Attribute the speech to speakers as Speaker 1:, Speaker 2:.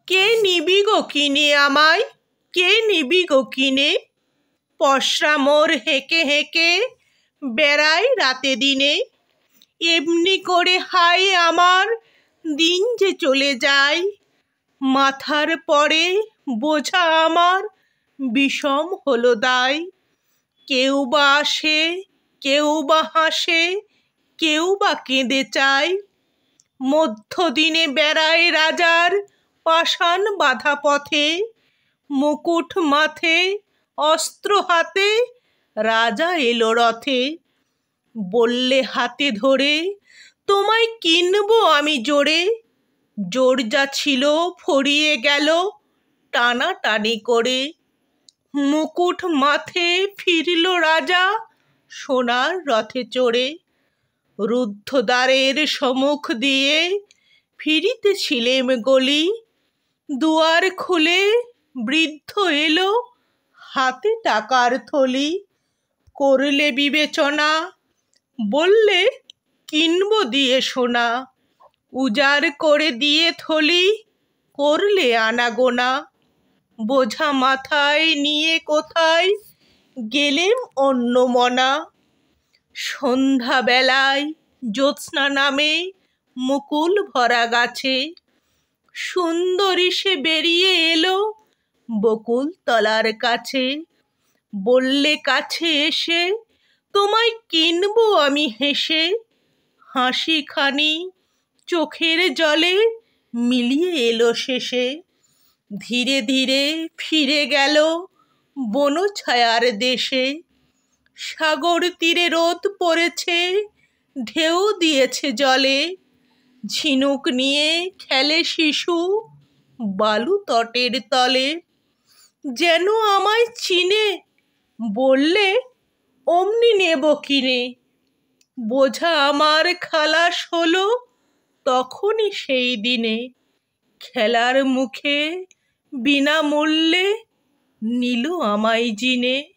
Speaker 1: কে নিবি গো কিনে আমায়, কে নিবি গো কিনে? পশরা মোর হেঁকে হেঁকে বেড়াই রাতে দিনে। এমনি করে হাই আমার দিন যে চলে যায়। মাথার পরে বোঝা আমার বিষম হলো দায়। কেউ বা আসে, কেউ বা হাসে, কেউ বা কেঁদে চায়। মধ্যদিনে বেড়ায় রাজার পাষাণ বাঁধা পথে। মুকুট মাথে, অস্ত্র হাতে, রাজা এলো রথে। বললে হাতে ধরে, তোমায় কিনবো আমি জোরে। জোর যা ছিল ফুরিয়ে গেল টানাটানি করে। মুকুট মাথে ফিরল রাজা সোনার রথে চড়ে। রুদ্ধদ্বারের সম্মুখ দিয়ে ফিরিতেছিলেম গলি। দুয়ার খুলে বৃদ্ধ এলো হাতে টাকার থলি। করলে বিবেচনা, বললে কিনবো দিয়ে সোনা। উজাড় করে দিয়ে থলি, করলে আনাগোনা। বোঝা মাথায় নিয়ে কোথায় গেলেম অন্যমনা। সন্ধ্যাবেলায় জ্যোৎস্না নামে মুকুল ভরা গাছে। সুন্দরী সে বেরিয়ে এলো বকুল তলার কাছে। বললে কাছে এসে, তোমায় কিনবো আমি হেসে। হাসিখানি চোখের জলে মিলিয়ে এলো শেষে। ধীরে ধীরে ফিরে গেল বনছায়ার দেশে। সাগর তীরে রোদ পড়েছে, ঢেউ দিয়েছে জলে। ঝিনুক নিয়ে খেলে শিশু বালু তটের তলে। যেন আমায় চিনে, বললে অমনি নেব কিনে। বোঝা আমার খালাস হলো তখনই সেই দিনে। খেলার মুখে বিনামূল্যে নিল আমায় জিনে।